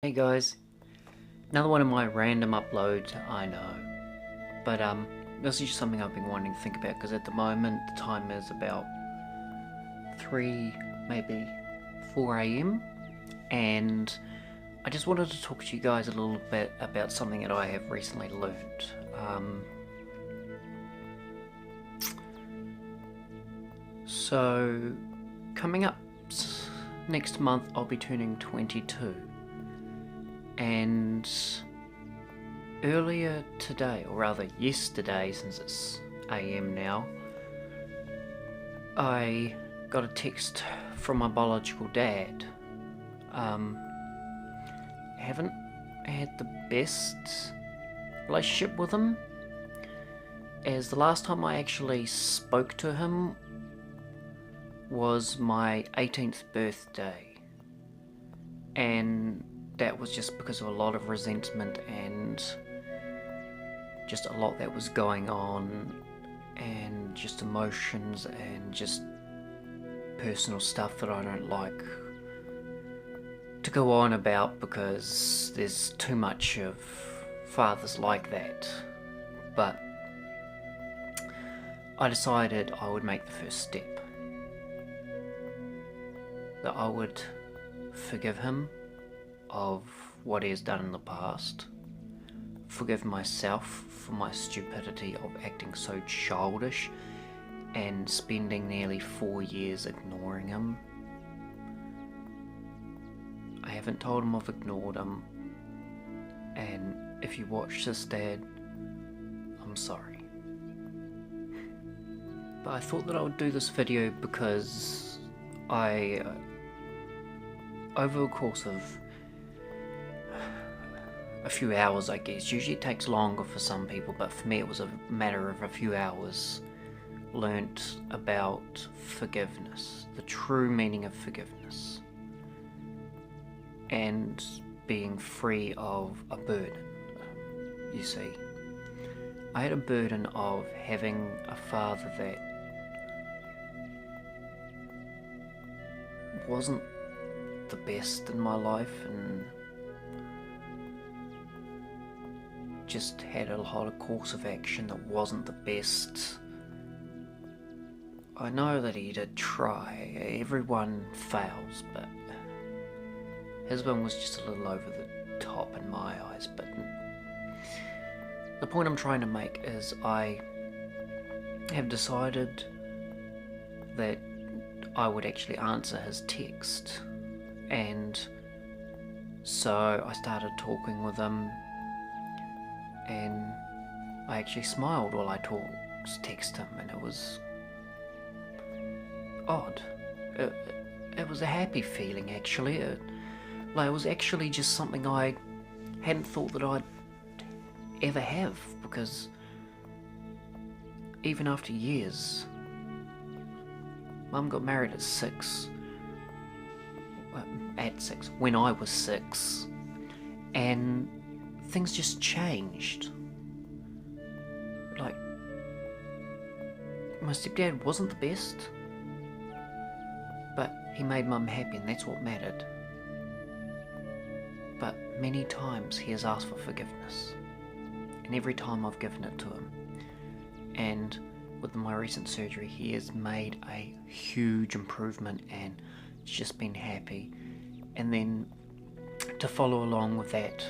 Hey guys, another one of my random uploads, I know. But this is just something I've been wanting to think about because at the moment the time is about 3, maybe 4 a.m. and I just wanted to talk to you guys a little bit about something that I have recently learned. So, coming up next month I'll be turning 22. And earlier today, or rather yesterday since it's AM now, I got a text from my biological dad. Haven't had the best relationship with him, as the last time I actually spoke to him was my 18th birthday, and that was just because of a lot of resentment and just a lot that was going on, and just emotions and just personal stuff that I don't like to go on about because there's too much of fathers like that. But I decided I would make the first step, that I would forgive him of what he has done in the past, forgive myself for my stupidity of acting so childish and spending nearly 4 years ignoring him. I haven't told him I've ignored him, and if you watch this, Dad, I'm sorry. But I thought that I would do this video because over the course of a few hours, I guess, usually it takes longer for some people, but for me it was a matter of a few hours, learnt about forgiveness, the true meaning of forgiveness, and being free of a burden. You see, I had a burden of having a father that wasn't the best in my life, and just had a lot of course of action that wasn't the best. I know that he did try, everyone fails, but his one was just a little over the top in my eyes. But the point I'm trying to make is I have decided that I would actually answer his text, and so I started talking with him, and I actually smiled while I texted him, and it was odd. It was a happy feeling, actually. It was actually just something I hadn't thought that I'd ever have, because even after years, Mum got married at 6, when I was 6, and things just changed. Like, my stepdad wasn't the best, but he made Mum happy, and that's what mattered. But many times he has asked for forgiveness, and every time I've given it to him. And with my recent surgery, he has made a huge improvement, and it's just been happy. And then to follow along with that,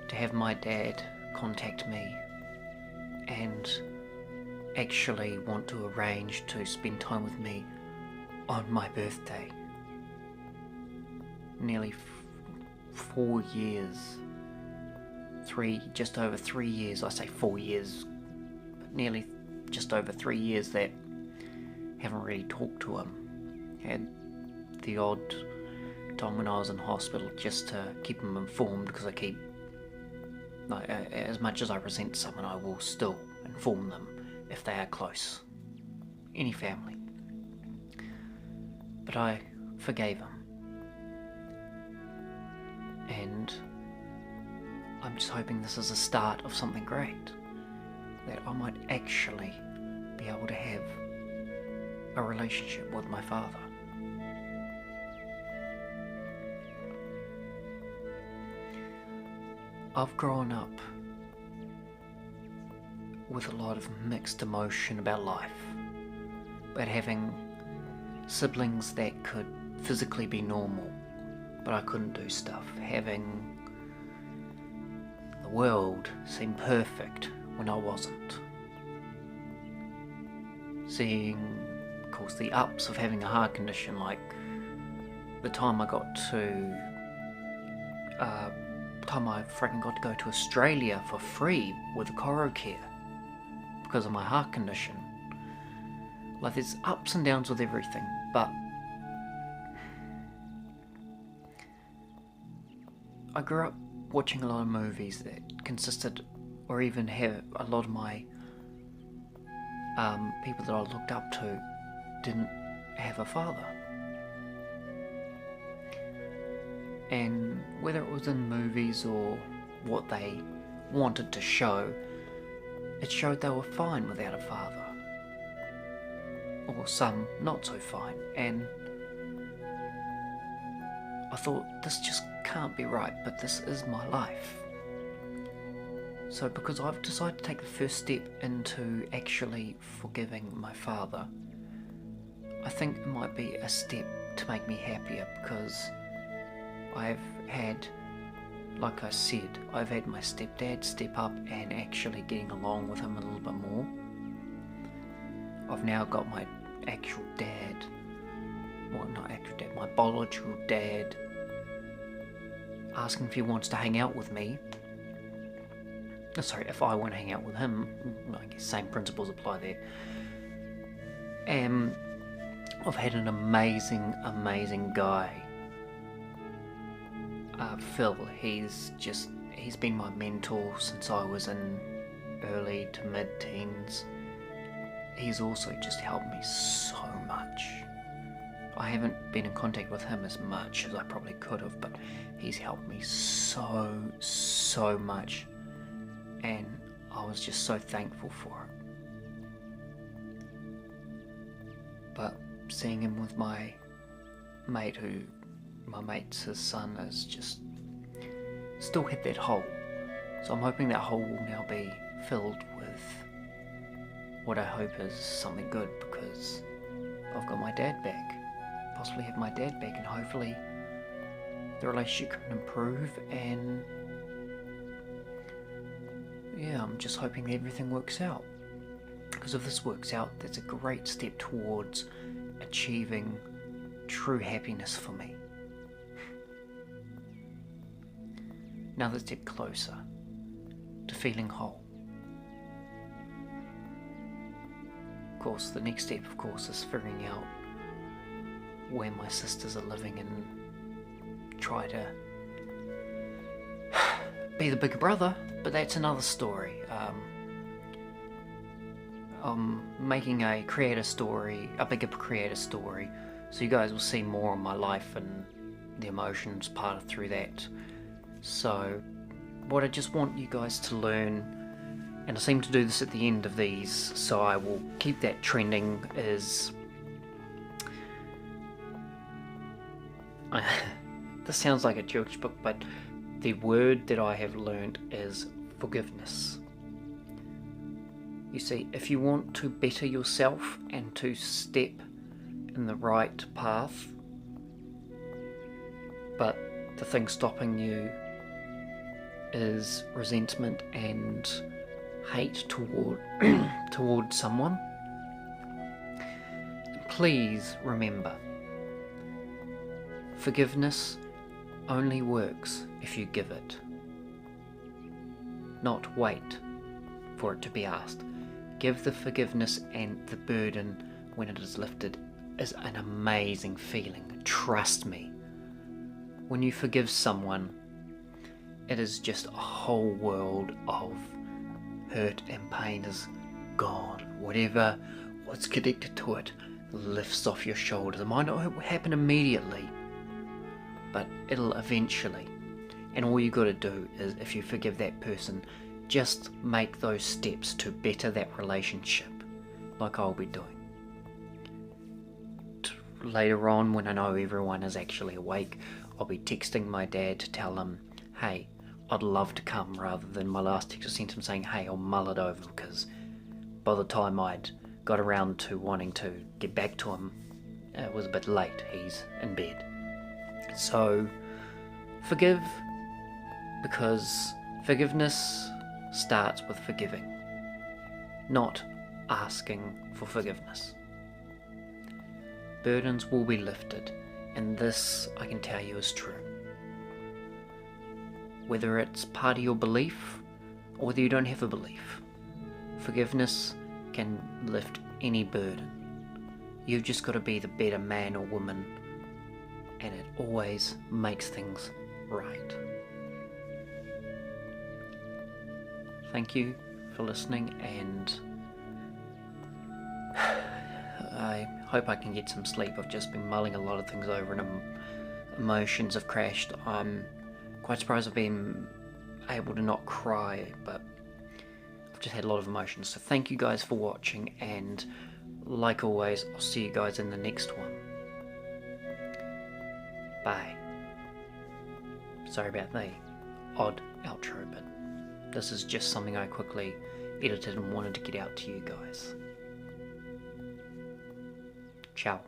to have my dad contact me and actually want to arrange to spend time with me on my birthday. Nearly 4 years, just over 3 years, I say 4 years, but nearly just over 3 years that haven't really talked to him. Had the odd time when I was in hospital just to keep him informed, because as much as I resent someone, I will still inform them if they are close, any family. But I forgave him, and I'm just hoping this is a start of something great, that I might actually be able to have a relationship with my father. I've grown up with a lot of mixed emotion about life, about having siblings that could physically be normal, but I couldn't do stuff, having the world seem perfect when I wasn't, seeing, of course, the ups of having a heart condition, like the time I got to go to Australia for free with Coro Care because of my heart condition. Like, there's ups and downs with everything, but I grew up watching a lot of movies that consisted, or even have a lot of my people that I looked up to didn't have a father. And whether it was in movies or what they wanted to show, it showed they were fine without a father. Or some not so fine. And I thought, this just can't be right, but this is my life. So because I've decided to take the first step into actually forgiving my father, I think it might be a step to make me happier, because I've had, like I said, I've had my stepdad step up and actually getting along with him a little bit more. I've now got my actual dad, well, not actual dad, my biological dad, asking if he wants to hang out with me. Sorry, if I want to hang out with him. I guess same principles apply there. And I've had an amazing guy, Phil. He's been my mentor since I was in early to mid-teens. He's also just helped me so much. I haven't been in contact with him as much as I probably could have, but he's helped me so much, and I was just so thankful for it. But seeing him with my mate's his son is just still hit that hole. So I'm hoping that hole will now be filled with what I hope is something good, because I've got my dad back. Possibly have my dad back, and hopefully the relationship can improve. And yeah, I'm just hoping that everything works out, because if this works out, that's a great step towards achieving true happiness for me. Another step closer to feeling whole. Of course, the next step, of course, is figuring out where my sisters are living and try to be the bigger brother, but that's another story. I'm making a creator story, a bigger creator story, so you guys will see more of my life and the emotions part of through that. So what I just want you guys to learn, and I seem to do this at the end of these, so I will keep that trending, is this sounds like a children's book, but the word that I have learned is forgiveness. You see, if you want to better yourself and to step in the right path, but the thing stopping you is resentment and hate toward someone, please remember, forgiveness only works if you give it, not wait for it to be asked. Give the forgiveness, and the burden, when it is lifted, is an amazing feeling. Trust me. When you forgive someone, it is just a whole world of hurt and pain is gone. What's connected to it lifts off your shoulders. It might not happen immediately, but it'll eventually. And all you got to do is, if you forgive that person, just make those steps to better that relationship, like I'll be doing. Later on, when I know everyone is actually awake, I'll be texting my dad to tell him, hey, I'd love to come, rather than my last text I sent him saying, hey, I'll mull it over, because by the time I'd got around to wanting to get back to him, it was a bit late. He's in bed. So, forgive, because forgiveness starts with forgiving, not asking for forgiveness. Burdens will be lifted, and this, I can tell you, is true. Whether it's part of your belief, or whether you don't have a belief, forgiveness can lift any burden. You've just got to be the better man or woman, and it always makes things right. Thank you for listening, and I hope I can get some sleep. I've just been mulling a lot of things over, and emotions have crashed. I'm quite surprised I've been able to not cry, but I've just had a lot of emotions. So thank you guys for watching, and like always, I'll see you guys in the next one. Bye. Sorry about the odd outro, but this is just something I quickly edited and wanted to get out to you guys. Ciao.